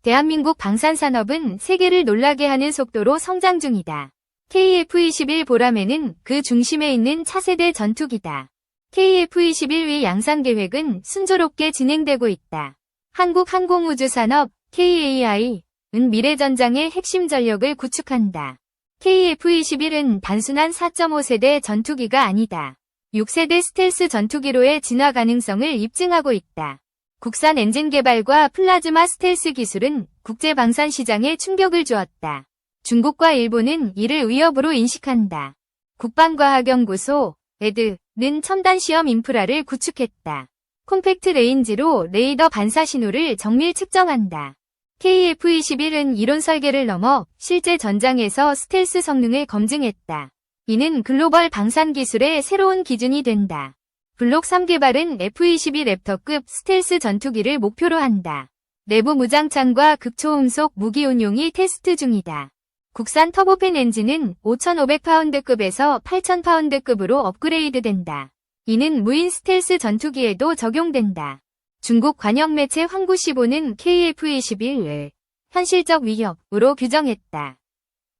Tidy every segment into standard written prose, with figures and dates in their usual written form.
대한민국 방산산업은 세계를 놀라게 하는 속도로 성장 중이다. KF-21 보라매는 그 중심에 있는 차세대 전투기다. KF-21의 양산 계획은 순조롭게 진행되고 있다. 한국항공우주산업 KAI은 미래전장의 핵심 전력을 구축한다. KF-21은 단순한 4.5세대 전투기가 아니다. 6세대 스텔스 전투기로의 진화 가능성을 입증하고 있다. 국산 엔진 개발과 플라즈마 스텔스 기술은 국제 방산 시장에 충격을 주었다. 중국과 일본은 이를 위협으로 인식한다. 국방과학연구소 ED는 첨단 시험 인프라를 구축했다. 콤팩트 레인지로 레이더 반사 신호를 정밀 측정한다. KF-21은 이론 설계를 넘어 실제 전장에서 스텔스 성능을 검증했다. 이는 글로벌 방산 기술의 새로운 기준이 된다. 블록 3 개발은 F-22 랩터급 스텔스 전투기를 목표로 한다. 내부 무장창과 극초음속 무기 운용이 테스트 중이다. 국산 터보팬 엔진은 5,500파운드급에서 8,000파운드급으로 업그레이드된다. 이는 무인 스텔스 전투기에도 적용된다. 중국 관영 매체 황구15는 KF-21을 현실적 위협으로 규정했다.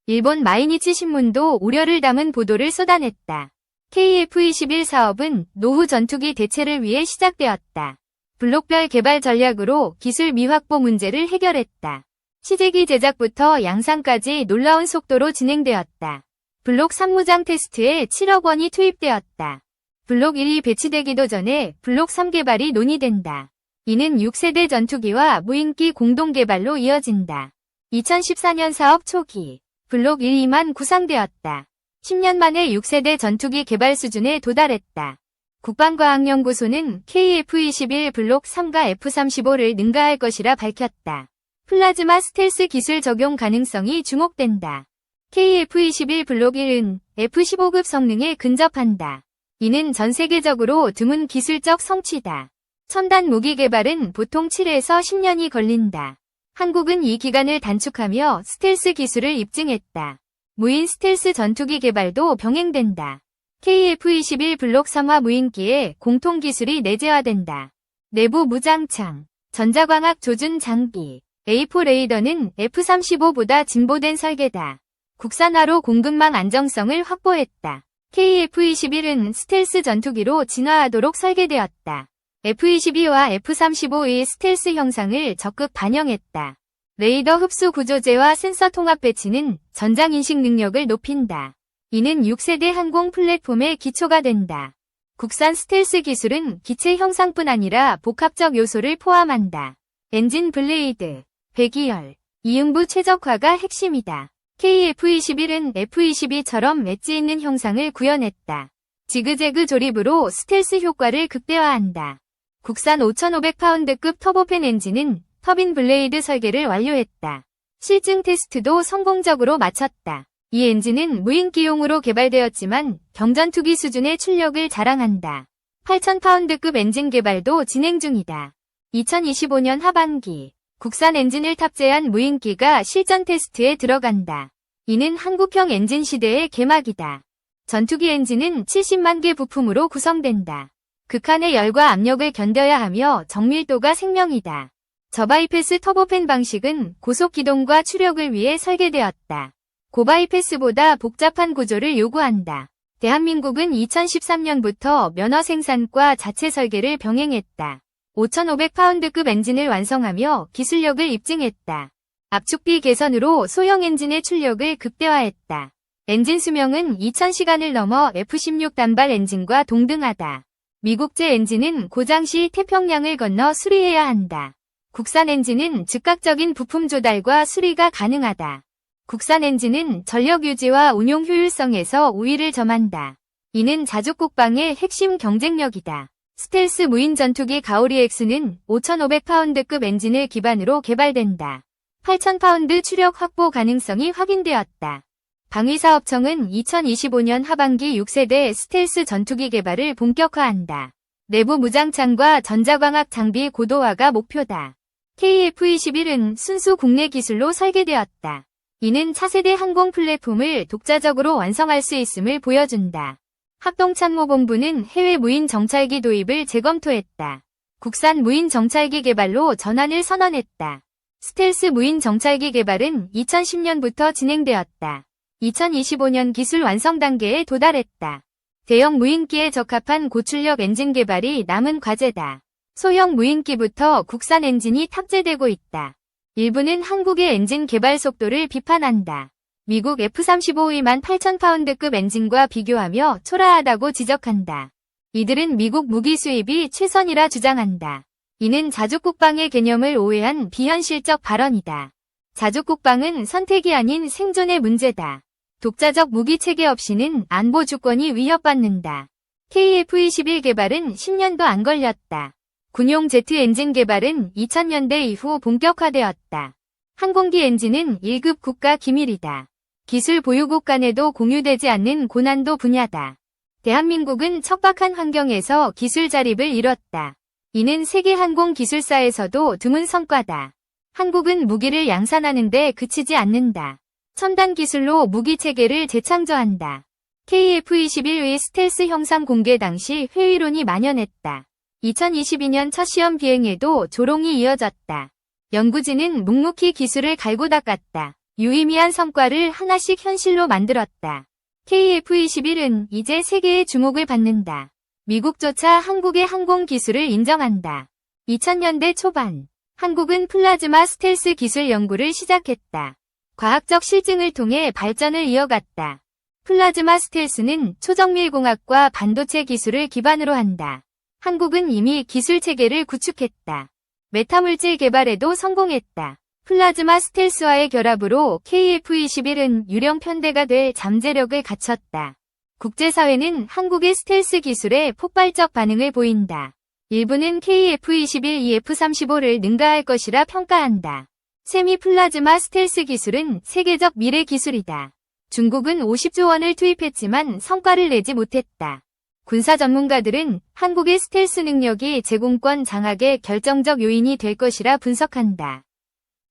일본 마이니치 신문도 우려를 담은 보도를 쏟아냈다. KF-21 사업은 노후 전투기 대체를 위해 시작되었다. 블록별 개발 전략으로 기술 미확보 문제를 해결했다. 시제기 제작부터 양산까지 놀라운 속도로 진행되었다. 블록 3무장 테스트에 7억 원이 투입되었다. 블록 1이 배치되기도 전에 블록 3 개발이 논의된다. 이는 6세대 전투기와 무인기 공동 개발로 이어진다. 2014년 사업 초기 블록 1, 2만 구상되었다. 10년 만에 6세대 전투기 개발 수준에 도달했다. 국방과학연구소는 KF-21 블록 3과 F-35를 능가할 것이라 밝혔다. 플라즈마 스텔스 기술 적용 가능성이 주목된다. KF-21 블록 1은 F-15급 성능에 근접한다. 이는 전 세계적으로 드문 기술적 성취다. 첨단 무기 개발은 보통 7에서 10년이 걸린다. 한국은 이 기간을 단축하며 스텔스 기술을 입증했다. 무인 스텔스 전투기 개발도 병행된다. KF-21 블록 3화 무인기에 공통 기술이 내재화된다. 내부 무장창, 전자광학 조준 장비, A4 레이더는 F-35보다 진보된 설계다. 국산화로 공급망 안정성을 확보했다. KF-21은 스텔스 전투기로 진화하도록 설계되었다. F-22와 F-35의 스텔스 형상을 적극 반영했다. 레이더 흡수 구조재와 센서 통합 배치는 전장 인식 능력을 높인다. 이는 6세대 항공 플랫폼의 기초가 된다. 국산 스텔스 기술은 기체 형상뿐 아니라 복합적 요소를 포함한다. 엔진 블레이드, 배기열, 이응부 최적화가 핵심이다. KF-21은 F-22처럼 엣지 있는 형상을 구현했다. 지그재그 조립으로 스텔스 효과를 극대화한다. 국산 5,500파운드급 터보팬 엔진은 터빈 블레이드 설계를 완료했다. 실증 테스트도 성공적으로 마쳤다. 이 엔진은 무인기용으로 개발되었지만 경전투기 수준의 출력을 자랑한다. 8,000파운드급 엔진 개발도 진행 중이다. 2025년 하반기 국산 엔진을 탑재한 무인기가 실전 테스트에 들어간다. 이는 한국형 엔진 시대의 개막이다. 전투기 엔진은 70만 개 부품으로 구성된다. 극한의 열과 압력을 견뎌야 하며 정밀도가 생명이다. 저바이패스 터보팬 방식은 고속 기동과 추력을 위해 설계되었다. 고바이패스보다 복잡한 구조를 요구한다. 대한민국은 2013년부터 면허 생산과 자체 설계를 병행했다. 5,500파운드급 엔진을 완성하며 기술력을 입증했다. 압축비 개선으로 소형 엔진의 출력을 극대화했다. 엔진 수명은 2,000시간을 넘어 F-16 단발 엔진과 동등하다. 미국제 엔진은 고장 시 태평양을 건너 수리해야 한다. 국산 엔진은 즉각적인 부품 조달과 수리가 가능하다. 국산 엔진은 전력 유지와 운용 효율성에서 우위를 점한다. 이는 자주 국방의 핵심 경쟁력이다. 스텔스 무인 전투기 가오리 X는 5,500파운드급 엔진을 기반으로 개발된다. 8,000파운드 추력 확보 가능성이 확인되었다. 방위사업청은 2025년 하반기 6세대 스텔스 전투기 개발을 본격화한다. 내부 무장창과 전자광학 장비 고도화가 목표다. KF-21은 순수 국내 기술로 설계되었다. 이는 차세대 항공 플랫폼을 독자적으로 완성할 수 있음을 보여준다. 합동참모본부는 해외 무인 정찰기 도입을 재검토했다. 국산 무인 정찰기 개발로 전환을 선언했다. 스텔스 무인 정찰기 개발은 2010년부터 진행되었다. 2025년 기술 완성 단계에 도달했다. 대형 무인기에 적합한 고출력 엔진 개발이 남은 과제다. 소형 무인기부터 국산 엔진이 탑재되고 있다. 일부는 한국의 엔진 개발 속도를 비판한다. 미국 F-35 28,000파운드급 엔진과 비교하며 초라하다고 지적한다. 이들은 미국 무기 수입이 최선이라 주장한다. 이는 자주국방의 개념을 오해한 비현실적 발언이다. 자주국방은 선택이 아닌 생존의 문제다. 독자적 무기 체계 없이는 안보 주권이 위협받는다. KF-21 개발은 10년도 안 걸렸다. 군용 제트 엔진 개발은 2000년대 이후 본격화되었다. 항공기 엔진은 1급 국가 기밀이다. 기술 보유국 간에도 공유되지 않는 고난도 분야다. 대한민국은 척박한 환경에서 기술 자립을 이뤘다. 이는 세계 항공 기술사에서도 드문 성과다. 한국은 무기를 양산하는 데 그치지 않는다. 첨단 기술로 무기 체계를 재창조한다. KF-21의 스텔스 형상 공개 당시 회의론이 만연했다. 2022년 첫 시험 비행에도 조롱이 이어졌다. 연구진은 묵묵히 기술을 갈고 닦았다. 유의미한 성과를 하나씩 현실로 만들었다. KF-21은 이제 세계의 주목을 받는다. 미국조차 한국의 항공 기술을 인정한다. 2000년대 초반, 한국은 플라즈마 스텔스 기술 연구를 시작했다. 과학적 실증을 통해 발전을 이어갔다. 플라즈마 스텔스는 초정밀공학과 반도체 기술을 기반으로 한다. 한국은 이미 기술 체계를 구축했다. 메타물질 개발에도 성공했다. 플라즈마 스텔스와의 결합으로 KF-21은 유령 편대가 될 잠재력을 갖췄다. 국제사회는 한국의 스텔스 기술에 폭발적 반응을 보인다. 일부는 KF-21이 F-35를 능가할 것이라 평가한다. 세미 플라즈마 스텔스 기술은 세계적 미래 기술이다. 중국은 50조 원을 투입했지만 성과를 내지 못했다. 군사 전문가들은 한국의 스텔스 능력이 제공권 장악의 결정적 요인이 될 것이라 분석한다.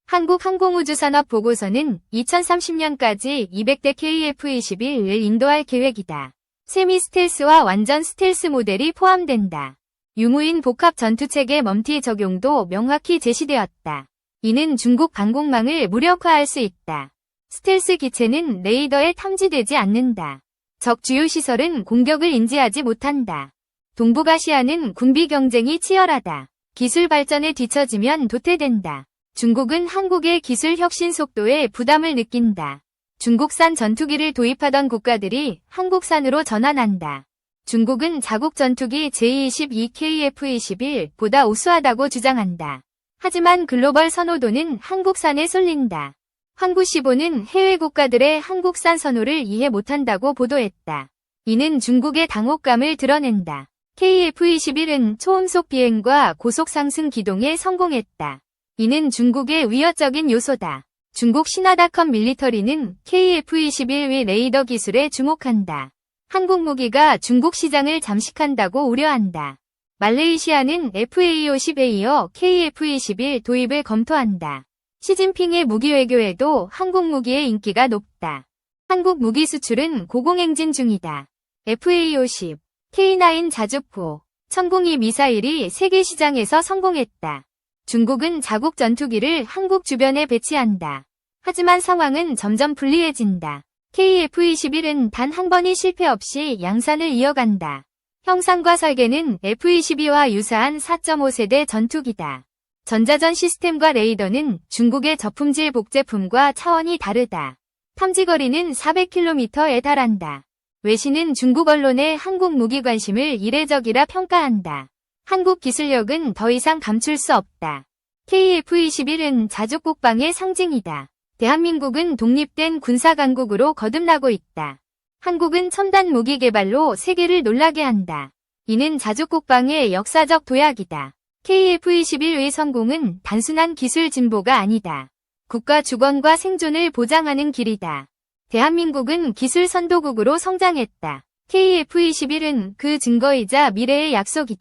한국항공우주산업 보고서는 2030년까지 200대 KF-21을 인도할 계획이다. 세미 스텔스와 완전 스텔스 모델이 포함된다. 유무인 복합 전투체계 멈티 적용도 명확히 제시되었다. 이는 중국 방공망을 무력화할 수 있다. 스텔스 기체는 레이더에 탐지되지 않는다. 적 주요 시설은 공격을 인지하지 못한다. 동북아시아는 군비 경쟁이 치열하다. 기술 발전에 뒤처지면 도태된다. 중국은 한국의 기술 혁신 속도에 부담을 느낀다. 중국산 전투기를 도입하던 국가들이 한국산으로 전환한다. 중국은 자국 전투기 J-22KF-21보다 우수하다고 주장한다. 하지만 글로벌 선호도는 한국산에 쏠린다. 황구시보는 해외 국가들의 한국산 선호를 이해 못한다고 보도했다. 이는 중국의 당혹감을 드러낸다. KF-21은 초음속 비행과 고속 상승 기동에 성공했다. 이는 중국의 위협적인 요소다. 중국 신화닷컴 밀리터리는 KF-21의 레이더 기술에 주목한다. 한국 무기가 중국 시장을 잠식한다고 우려한다. 말레이시아는 FA-50에 이어 KF-21 도입을 검토한다. 시진핑의 무기 외교에도 한국 무기의 인기가 높다. 한국 무기 수출은 고공행진 중이다. FA-50, K9 자주포, 천공이 미사일이 세계 시장에서 성공했다. 중국은 자국 전투기를 한국 주변에 배치한다. 하지만 상황은 점점 불리해진다. KF-21은 단 한 번의 실패 없이 양산을 이어간다. 형상과 설계는 F-22와 유사한 4.5세대 전투기다. 전자전 시스템과 레이더는 중국의 저품질 복제품과 차원이 다르다. 탐지거리는 400km에 달한다. 외신은 중국 언론의 한국 무기 관심을 이례적이라 평가한다. 한국 기술력은 더 이상 감출 수 없다. KF-21은 자주국방의 상징이다. 대한민국은 독립된 군사강국으로 거듭나고 있다. 한국은 첨단 무기 개발로 세계를 놀라게 한다. 이는 자주국방의 역사적 도약이다. KF-21의 성공은 단순한 기술 진보가 아니다. 국가 주권과 생존을 보장하는 길이다. 대한민국은 기술 선도국으로 성장했다. KF-21은 그 증거이자 미래의 약속이다.